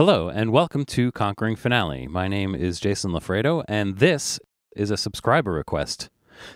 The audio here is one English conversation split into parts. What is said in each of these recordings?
Hello, and welcome to Conquering Finale. My name is Jason Lafredo, and this is a subscriber request.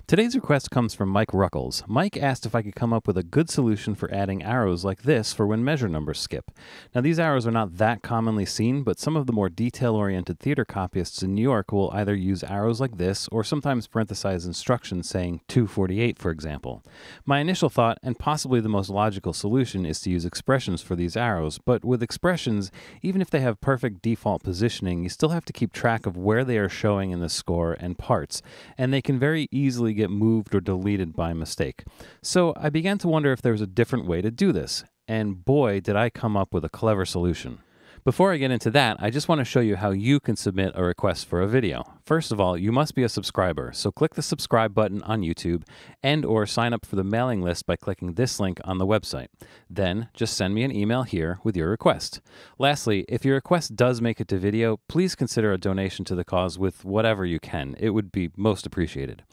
Today's request comes from Mike Ruckles. Mike asked if I could come up with a good solution for adding arrows like this for when measure numbers skip. Now, these arrows are not that commonly seen, but some of the more detail-oriented theater copyists in New York will either use arrows like this or sometimes parenthesize instructions saying 248, for example. My initial thought, and possibly the most logical solution, is to use expressions for these arrows, but with expressions, even if they have perfect default positioning, you still have to keep track of where they are showing in the score and parts, and they can very easily get moved or deleted by mistake. So I began to wonder if there was a different way to do this, and boy, did I come up with a clever solution. Before I get into that, I just want to show you how you can submit a request for a video. First of all, you must be a subscriber, so click the subscribe button on YouTube and/or sign up for the mailing list by clicking this link on the website. Then, just send me an email here with your request. Lastly, if your request does make it to video, please consider a donation to the cause with whatever you can. It would be most appreciated.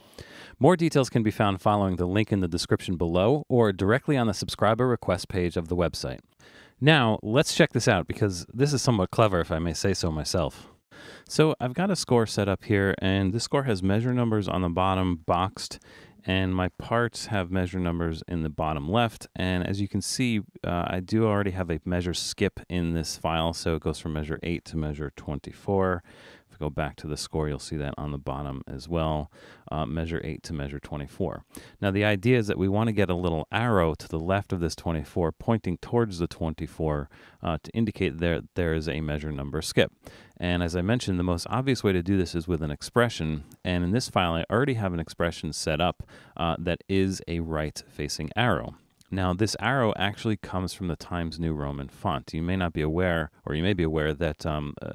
More details can be found following the link in the description below or directly on the subscriber request page of the website. Now, let's check this out because this is somewhat clever, if I may say so myself. So I've got a score set up here, and this score has measure numbers on the bottom boxed, and my parts have measure numbers in the bottom left. And as you can see, I do already have a measure skip in this file, so it goes from measure 8 to measure 24. If I go back to the score, you'll see that on the bottom as well, measure 8 to measure 24. Now, the idea is that we want to get a little arrow to the left of this 24 pointing towards the 24 to indicate there is a measure number skip. And as I mentioned, the most obvious way to do this is with an expression. And in this file, I already have an expression set up that is a right-facing arrow. Now, this arrow actually comes from the Times New Roman font. You may not be aware, or you may be aware that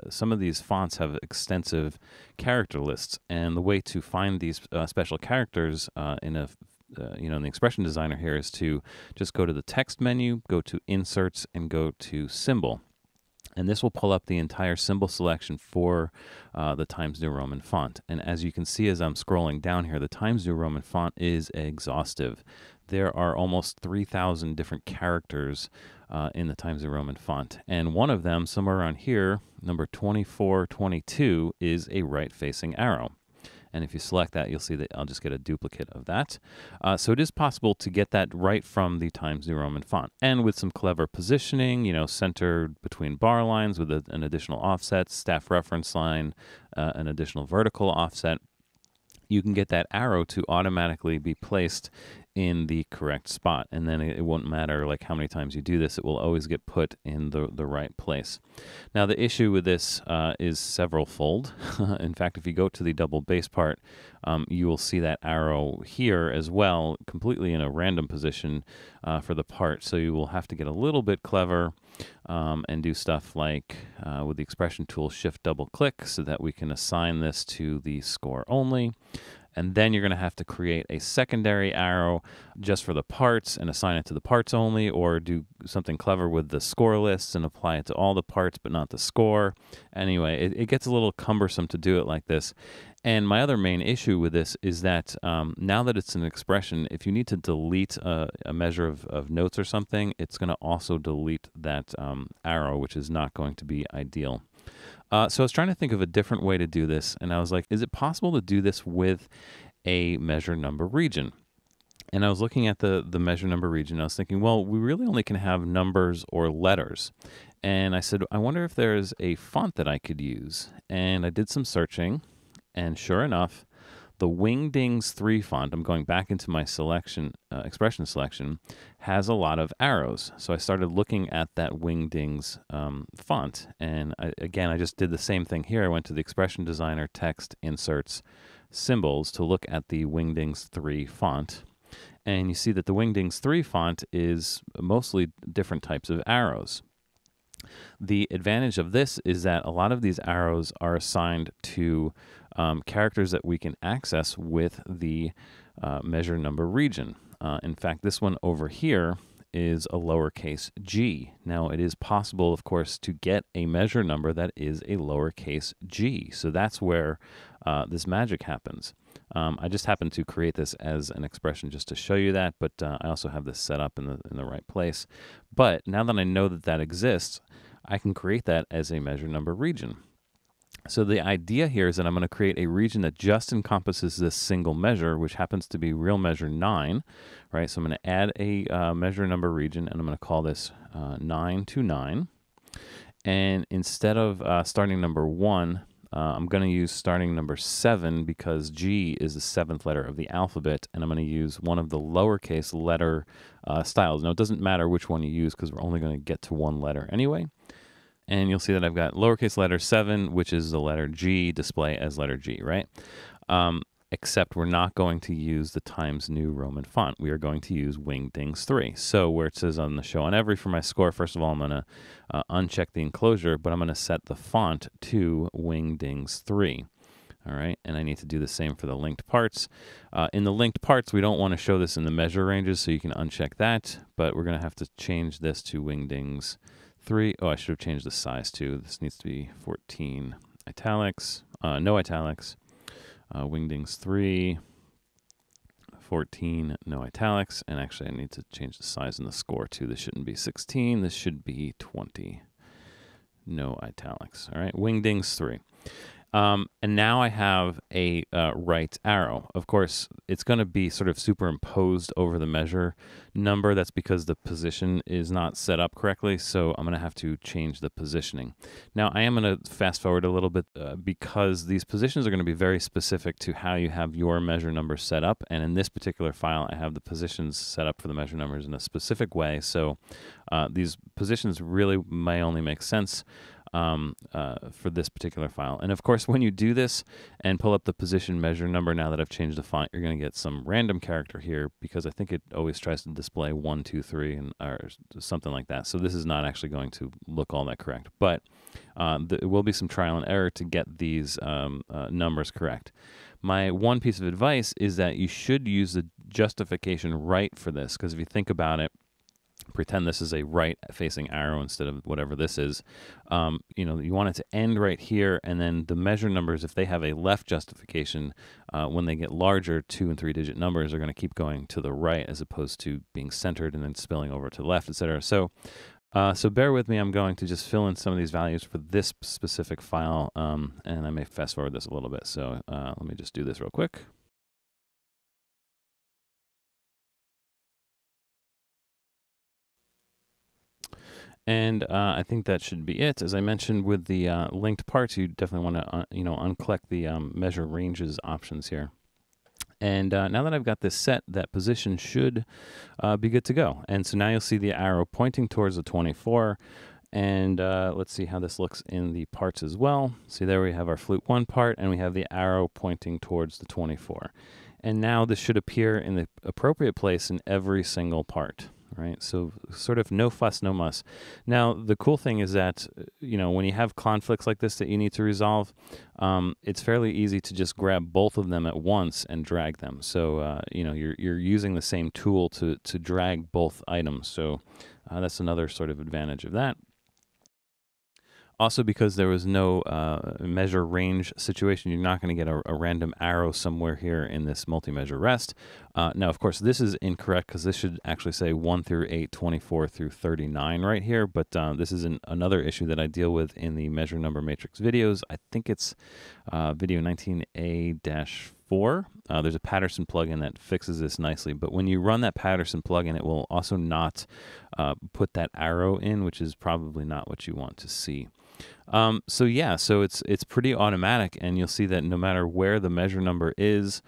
some of these fonts have extensive character lists, and the way to find these special characters in the expression designer here is to just go to the text menu, go to Inserts, and go to Symbol. And this will pull up the entire symbol selection for the Times New Roman font. And as you can see as I'm scrolling down here, the Times New Roman font is exhaustive. There are almost 3,000 different characters in the Times New Roman font. And one of them, somewhere around here, number 2422, is a right-facing arrow. And if you select that, you'll see that I'll just get a duplicate of that. So it is possible to get that right from the Times New Roman font. And with some clever positioning, centered between bar lines with an additional offset, staff reference line, an additional vertical offset, you can get that arrow to automatically be placed in the correct spot. And then it won't matter like how many times you do this, it will always get put in the right place. Now, the issue with this is several-fold. In fact, if you go to the double base part, you will see that arrow here as well, completely in a random position for the part. So you will have to get a little bit clever and do stuff like with the expression tool, shift double click so that we can assign this to the score only. And then you're going to have to create a secondary arrow just for the parts and assign it to the parts only, or do something clever with the score lists and apply it to all the parts but not the score. Anyway, it gets a little cumbersome to do it like this. And my other main issue with this is that now that it's an expression, if you need to delete a measure of notes or something, it's going to also delete that arrow, which is not going to be ideal. So I was trying to think of a different way to do this, and I was like, is it possible to do this with a measure number region? And I was looking at the measure number region, and I was thinking, well, we really only can have numbers or letters. And I said, I wonder if there's a font that I could use. And I did some searching, and sure enough, the Wingdings 3 font, I'm going back into my selection, expression selection, has a lot of arrows. So I started looking at that Wingdings font. And I just did the same thing here. I went to the expression designer, text, inserts, symbols to look at the Wingdings 3 font. And you see that the Wingdings 3 font is mostly different types of arrows. The advantage of this is that a lot of these arrows are assigned to characters that we can access with the measure number region. In fact, this one over here is a lowercase g. Now, it is possible, of course, to get a measure number that is a lowercase g. So that's where this magic happens. I just happened to create this as an expression just to show you that, but I also have this set up in the right place. But now that I know that that exists, I can create that as a measure number region. So the idea here is that I'm going to create a region that just encompasses this single measure, which happens to be real measure 9, right? So I'm going to add a measure number region, and I'm going to call this 929. And instead of starting number 1, I'm going to use starting number 7 because G is the 7th letter of the alphabet, and I'm going to use one of the lowercase letter styles. Now, it doesn't matter which one you use because we're only going to get to one letter anyway. And you'll see that I've got lowercase letter 7, which is the letter G, display as letter G, right? Except we're not going to use the Times New Roman font. We are going to use Wingdings 3. So where it says on the show on every for my score, first of all, I'm going to uncheck the enclosure, but I'm going to set the font to Wingdings 3. All right, and I need to do the same for the linked parts. In the linked parts, we don't want to show this in the measure ranges, so you can uncheck that, but we're going to have to change this to Wingdings 3. Oh, I should have changed the size too. This needs to be 14 italics, no italics. Wingdings 3, 14, no italics. And actually, I need to change the size and the score too. This shouldn't be 16. This should be 20. No italics. All right, Wingdings 3. And now I have a right arrow. Of course, it's going to be sort of superimposed over the measure number. That's because the position is not set up correctly, so I'm going to have to change the positioning. Now, I am going to fast forward a little bit because these positions are going to be very specific to how you have your measure numbers set up, and in this particular file, I have the positions set up for the measure numbers in a specific way, so these positions really may only make sense for this particular file. And of course, when you do this and pull up the position measure number, now that I've changed the font, you're going to get some random character here because I think it always tries to display 1, 2, 3 or something like that. So this is not actually going to look all that correct, but there will be some trial and error to get these numbers correct. My one piece of advice is that you should use the justification right for this, because if you think about it, pretend this is a right-facing arrow instead of whatever this is. You want it to end right here, and then the measure numbers, if they have a left justification, when they get larger, 2- and 3-digit numbers are going to keep going to the right as opposed to being centered and then spilling over to the left, etc. So bear with me. I'm going to just fill in some of these values for this specific file, and I may fast forward this a little bit. So let me just do this real quick. And I think that should be it. As I mentioned with the linked parts, you definitely want to unclick the measure ranges options here. And now that I've got this set, that position should be good to go. And so now you'll see the arrow pointing towards the 24. And let's see how this looks in the parts as well. See, there we have our flute 1 part, and we have the arrow pointing towards the 24. And now this should appear in the appropriate place in every single part. Right, so sort of no fuss, no muss. Now, the cool thing is that, when you have conflicts like this that you need to resolve, it's fairly easy to just grab both of them at once and drag them. So, you're using the same tool to drag both items. So that's another sort of advantage of that. Also, because there was no measure range situation, you're not going to get a random arrow somewhere here in this multi-measure rest. Now, of course, this is incorrect because this should actually say 1 through 8, 24 through 39 right here. But this is another issue that I deal with in the measure number matrix videos. I think it's video 19A-4. There's a Patterson plugin that fixes this nicely. But when you run that Patterson plugin, it will also not put that arrow in, which is probably not what you want to see. So it's pretty automatic, and you'll see that no matter where the measure number is,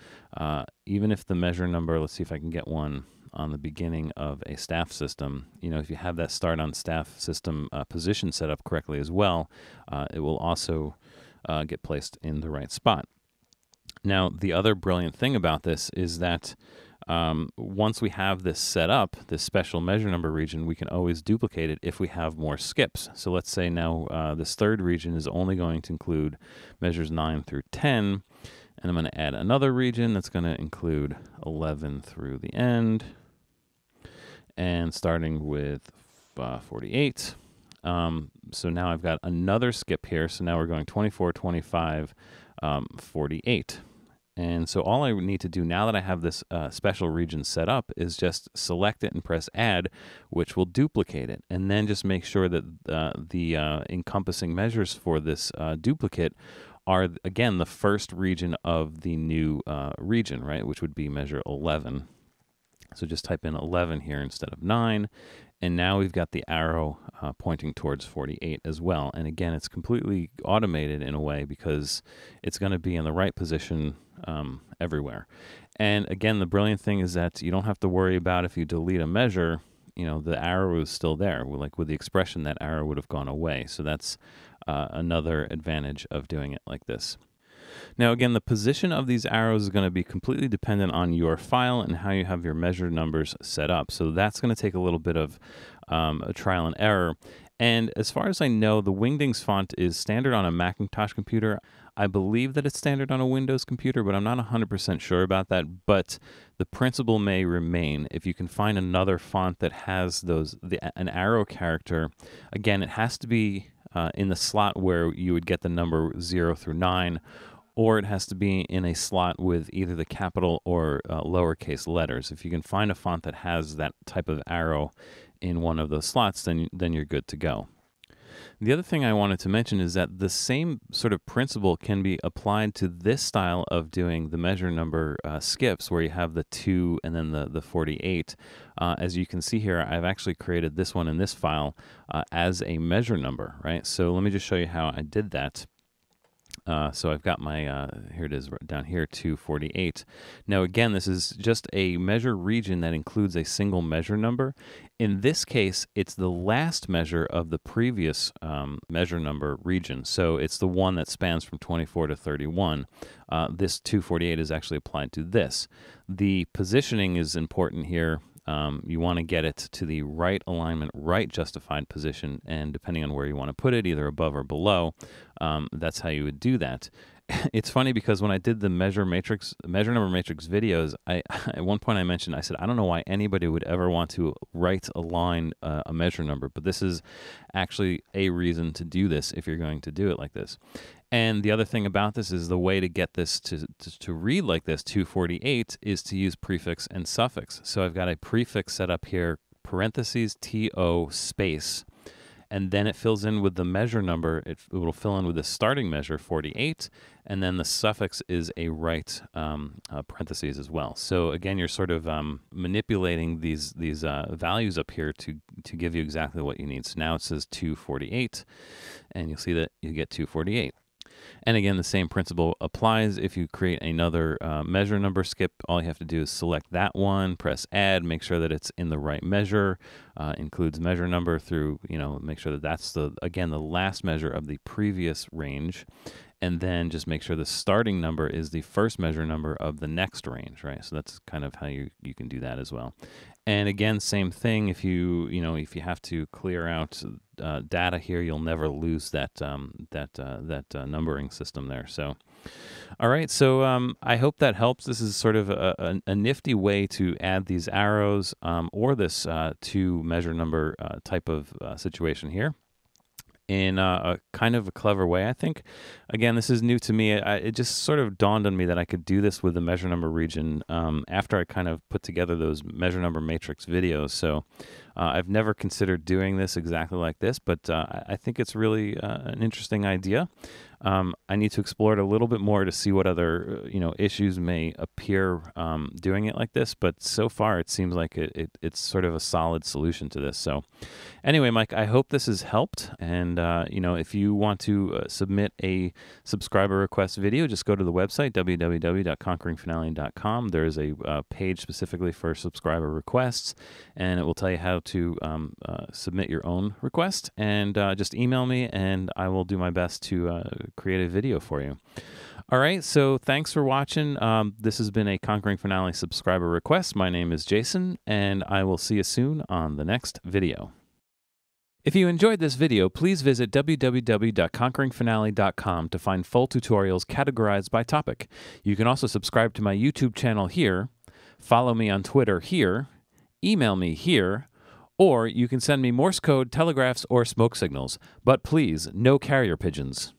even if the measure number, let's see if I can get one on the beginning of a staff system, if you have that start on staff system position set up correctly as well, it will also get placed in the right spot. Now, the other brilliant thing about this is that once we have this set up, this special measure number region, we can always duplicate it if we have more skips. So let's say now this third region is only going to include measures 9 through 10, and I'm going to add another region that's going to include 11 through the end, and starting with 48. So now I've got another skip here, so now we're going 24, 25, 48. And so all I need to do now that I have this special region set up is just select it and press add, which will duplicate it. And then just make sure that the encompassing measures for this duplicate are, again, the first region of the new region, right, which would be measure 11. So just type in 11 here instead of 9. And now we've got the arrow pointing towards 48 as well. And again, it's completely automated in a way because it's going to be in the right position everywhere. And again, the brilliant thing is that you don't have to worry about if you delete a measure, the arrow is still there. Like with the expression, that arrow would have gone away. So that's another advantage of doing it like this. Now, again, the position of these arrows is going to be completely dependent on your file and how you have your measure numbers set up. So that's going to take a little bit of a trial and error. And as far as I know, the Wingdings font is standard on a Macintosh computer. I believe that it's standard on a Windows computer, but I'm not 100% sure about that. But the principle may remain. If you can find another font that has an arrow character, again, it has to be in the slot where you would get the number 0 through 9, or it has to be in a slot with either the capital or lowercase letters. If you can find a font that has that type of arrow in one of those slots, then you're good to go. The other thing I wanted to mention is that the same sort of principle can be applied to this style of doing the measure number skips, where you have the 2 and then the 48. As you can see here, I've actually created this one in this file as a measure number, right? So let me just show you how I did that. So I've got my, here it is down here, 248. Now again, this is just a measure region that includes a single measure number. In this case, it's the last measure of the previous measure number region. So it's the one that spans from 24 to 31. This 248 is actually applied to this. The positioning is important here. You want to get it to the right alignment, right justified position, and depending on where you want to put it, either above or below, that's how you would do that. It's funny because when I did the measure number matrix videos, at one point I said, I don't know why anybody would ever want to right align a measure number, but this is actually a reason to do this if you're going to do it like this. And the other thing about this is the way to get this to read like this, 248, is to use prefix and suffix. So I've got a prefix set up here, parentheses, TO space, and then it fills in with the measure number. It will fill in with the starting measure, 48, and then the suffix is a right parentheses as well. So again, you're sort of manipulating these values up here to give you exactly what you need. So now it says 248, and you'll see that you get 248. And again, the same principle applies. If you create another measure number skip, all you have to do is select that one, press add, make sure that it's in the right measure, includes measure number through, make sure that that's the last measure of the previous range. And then just make sure the starting number is the first measure number of the next range, right? So that's kind of how you can do that as well. And again, same thing. If you have to clear out data here, you'll never lose that numbering system there. So, all right. So I hope that helps. This is sort of a nifty way to add these arrows or this to measure number type of situation here, in a kind of a clever way, I think. Again, this is new to me. It just sort of dawned on me that I could do this with the measure number region after I kind of put together those measure number matrix videos. So I've never considered doing this exactly like this, but I think it's really an interesting idea. I need to explore it a little bit more to see what other issues may appear doing it like this. But so far, it seems like it's sort of a solid solution to this. So anyway, Mike, I hope this has helped. And if you want to submit a subscriber request video, just go to the website www.conqueringfinale.com. There is a page specifically for subscriber requests, and it will tell you how to submit your own request. And just email me, and I will do my best to create a video for you. All right, so thanks for watching. This has been a Conquering Finale subscriber request. My name is Jason, and I will see you soon on the next video. If you enjoyed this video, please visit www.conqueringfinale.com to find full tutorials categorized by topic. You can also subscribe to my YouTube channel here, follow me on Twitter here, email me here, or you can send me Morse code, telegraphs, or smoke signals. But please, no carrier pigeons.